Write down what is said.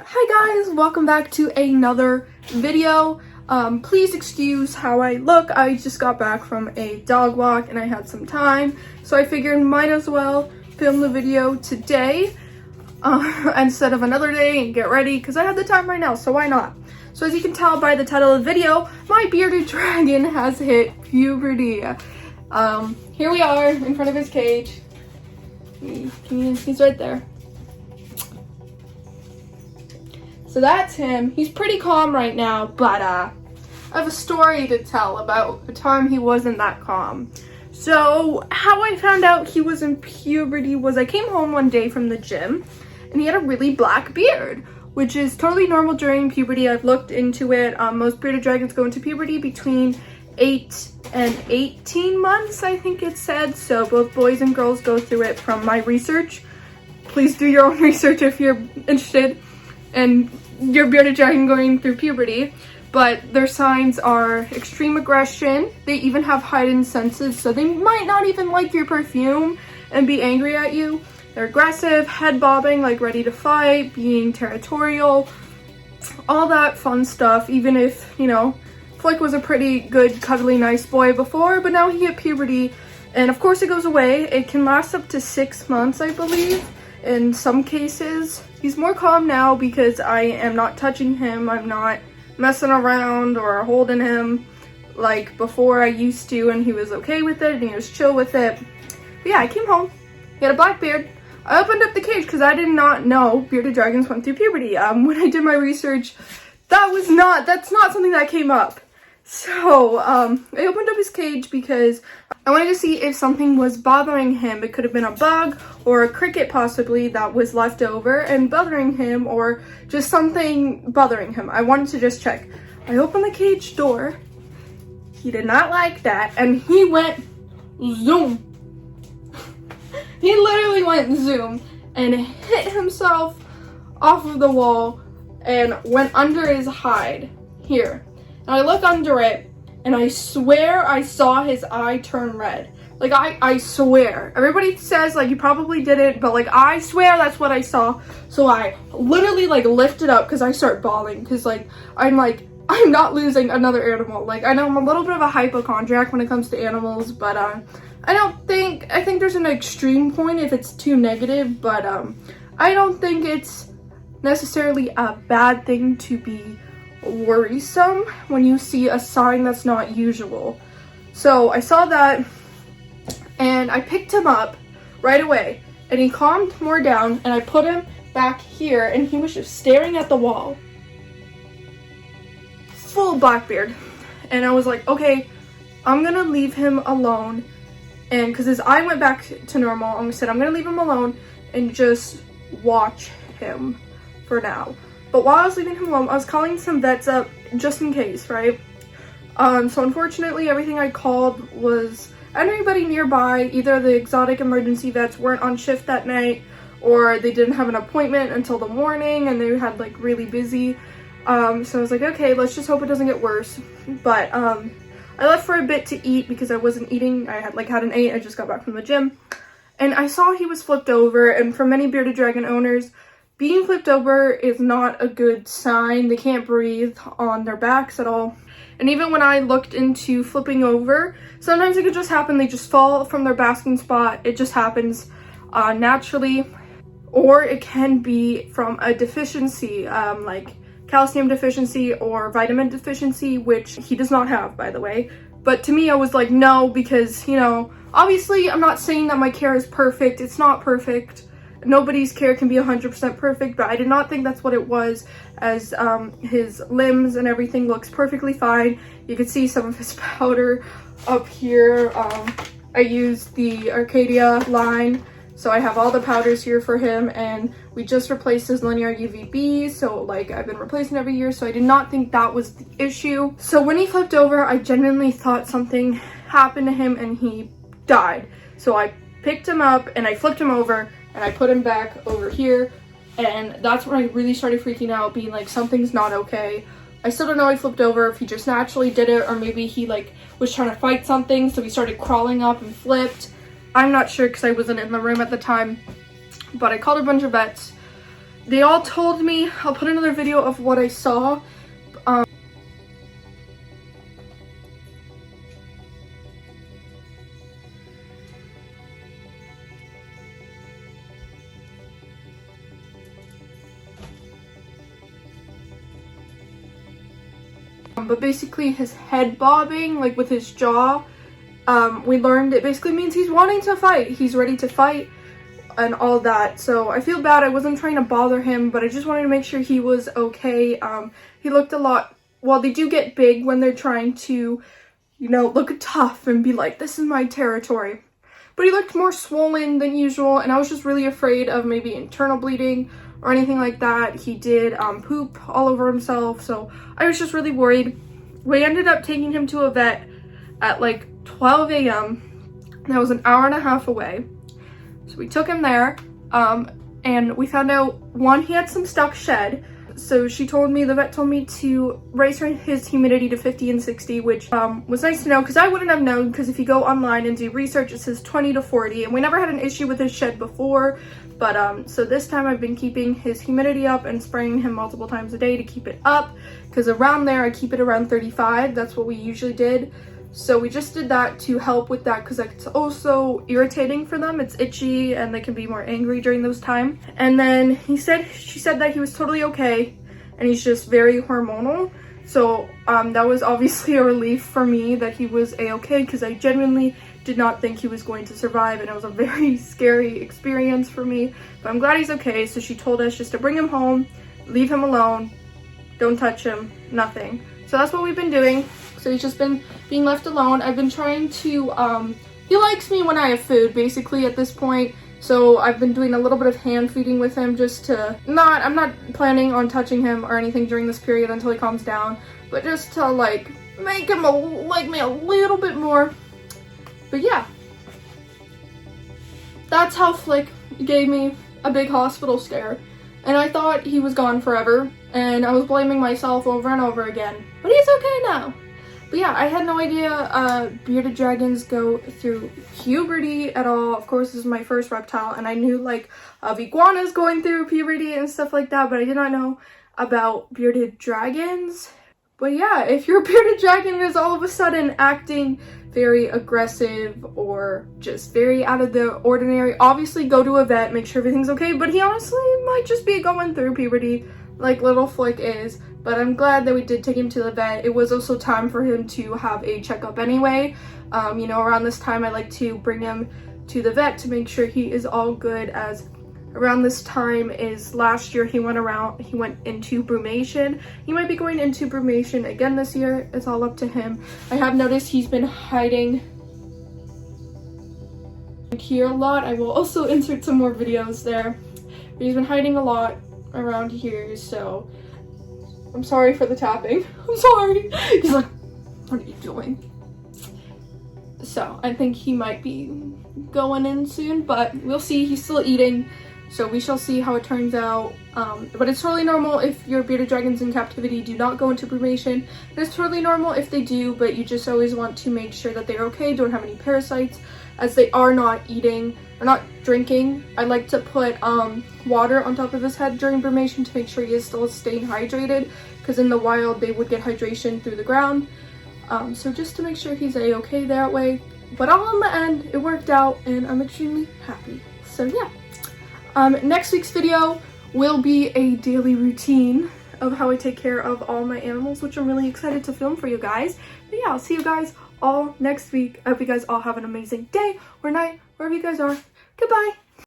Hi guys, welcome back to another video. Please excuse how I look. I just got back from a dog walk and I had some time, so I figured might as well film the video today instead of another day and get ready because I have the time right now, so why not? So as you can tell by the title of the video, my bearded dragon has hit puberty. Here we are in front of his cage. He's right there. So that's him. He's pretty calm right now, but I have a story to tell about the time he wasn't that calm. So how I found out he was in puberty was I came home one day from the gym and he had a really black beard, which is totally normal during puberty. I've looked into it. Most bearded dragons go into puberty between 8 and 18 months, I think it said. So both boys and girls go through it from my research. Please do your own research if you're interested in your bearded dragon going through puberty. But their signs are extreme aggression. They even have heightened senses, so they might not even like your perfume and be angry at you. They're aggressive, head bobbing, like ready to fight, being territorial, all that fun stuff. Even if, you know, Flick was a pretty good, cuddly, nice boy before, but now he hit puberty, and of course it goes away. It can last up to 6 months, I believe, in some cases. He's more calm now because I am not touching him. I'm not messing around or holding him like before I used to, and he was okay with it and he was chill with it. But yeah, I came home. He had a black beard. I opened up the cage because I did not know bearded dragons went through puberty. When I did my research, that's not something that came up. So I opened up his cage because I wanted to see if something was bothering him. It could have been a bug or a cricket possibly that was left over and bothering him, or just something bothering him. I wanted to just check. I opened the cage door. He did not like that and he went zoom. He literally went zoom and hit himself off of the wall and went under his hide here. And I look under it and I swear I saw his eye turn red. Like, I swear. Everybody says, like, you probably didn't, but, like, I swear that's what I saw. So I literally, like, lifted up because I start bawling because, like, I'm not losing another animal. Like, I know I'm a little bit of a hypochondriac when it comes to animals, but, I think there's an extreme point if it's too negative, but, I don't think it's necessarily a bad thing to be worrisome when you see a sign that's not usual. So I saw that and I picked him up right away and he calmed more down, and I put him back here and he was just staring at the wall, full black beard. And I was like, okay, I'm gonna leave him alone, and because his eye went back to normal, I said I'm gonna leave him alone and just watch him for now. But while I was leaving him alone, I was calling some vets up just in case, right? So unfortunately, everything I called was anybody nearby. Either the exotic emergency vets weren't on shift that night, or they didn't have an appointment until the morning and they had like really busy. So I was like, okay, let's just hope it doesn't get worse. But I left for a bit to eat because I wasn't eating. I had an 8. I just got back from the gym. And I saw he was flipped over, and for many bearded dragon owners, being flipped over is not a good sign. They can't breathe on their backs at all. And even when I looked into flipping over, sometimes it could just happen. They just fall from their basking spot. It just happens naturally. Or it can be from a deficiency, like calcium deficiency or vitamin deficiency, which he does not have, by the way. But to me, I was like, no, because, you know, obviously I'm not saying that my care is perfect. It's not perfect. Nobody's care can be 100% perfect, but I did not think that's what it was, as his limbs and everything looks perfectly fine. You can see some of his powder up here. I used the Arcadia line, so I have all the powders here for him, and we just replaced his linear UVB, so like I've been replacing every year, so I did not think that was the issue. So when he flipped over, I genuinely thought something happened to him and he died. So I picked him up and I flipped him over and I put him back over here, and that's when I really started freaking out, being like, something's not okay. I still don't know if he flipped over, if he just naturally did it, or maybe he like was trying to fight something, so he started crawling up and flipped. I'm not sure because I wasn't in the room at the time, but I called a bunch of vets. they all told me, I'll put another video of what I saw. But basically his head bobbing, like with his jaw, we learned it basically means he's wanting to fight. He's ready to fight and all that. So I feel bad. I wasn't trying to bother him, but I just wanted to make sure he was okay. He looked a lot, well, they do get big when they're trying to, you know, look tough and be like, this is my territory. But he looked more swollen than usual, and I was just really afraid of maybe internal bleeding or anything like that. He did poop all over himself, so I was just really worried. We ended up taking him to a vet at like 12 a.m. That was an hour and a half away. So we took him there, and we found out, one, he had some stuck shed. So she told me, the vet told me to raise his humidity to 50 and 60, which was nice to know, because I wouldn't have known, because if you go online and do research, it says 20 to 40, and we never had an issue with his shed before. But so this time I've been keeping his humidity up and spraying him multiple times a day to keep it up, because around there I keep it around 35. That's what we usually did. So we just did that to help with that, because it's also irritating for them. It's itchy and they can be more angry during those times. And then she said that he was totally okay, and he's just very hormonal. So that was obviously a relief for me that he was a-okay, because I genuinely did not think he was going to survive, and it was a very scary experience for me. But I'm glad he's okay. So she told us just to bring him home, leave him alone, don't touch him, nothing. So that's what we've been doing. So he's just been being left alone. I've been trying to, he likes me when I have food, basically, at this point. So I've been doing a little bit of hand feeding with him, just to I'm not planning on touching him or anything during this period until he calms down, but just to like make him like me a little bit more. But yeah, that's how Flick gave me a big hospital scare, and I thought he was gone forever, and I was blaming myself over and over again, but he's okay now. But yeah, I had no idea bearded dragons go through puberty at all. Of course, this is my first reptile, and I knew like of iguanas going through puberty and stuff like that, but I did not know about bearded dragons. But yeah, if your bearded dragon is all of a sudden acting very aggressive or just very out of the ordinary, obviously go to a vet, make sure everything's okay. But he honestly might just be going through puberty like little Flick is. But I'm glad that we did take him to the vet. It was also time for him to have a checkup anyway. You know, around this time I like to bring him to the vet to make sure he is all good, as around this time is last year he went into brumation. He might be going into brumation again this year. It's all up to him. I have noticed he's been hiding here a lot. I will also insert some more videos there. But he's been hiding a lot around here, so I'm sorry for the tapping. I'm sorry. He's like, what are you doing? So I think he might be going in soon, but we'll see. He's still eating, so we shall see how it turns out. But it's totally normal if your bearded dragons in captivity do not go into brumation. And it's totally normal if they do, but you just always want to make sure that they're okay, don't have any parasites, as they are not eating or not drinking. I like to put water on top of his head during brumation to make sure he is still staying hydrated, because in the wild they would get hydration through the ground. So just to make sure he's a-okay that way. But all in the end, it worked out, and I'm extremely happy. So yeah. Next week's video will be a daily routine of how I take care of all my animals, which I'm really excited to film for you guys. But yeah, I'll see you guys all next week. I hope you guys all have an amazing day or night, wherever you guys are. Goodbye.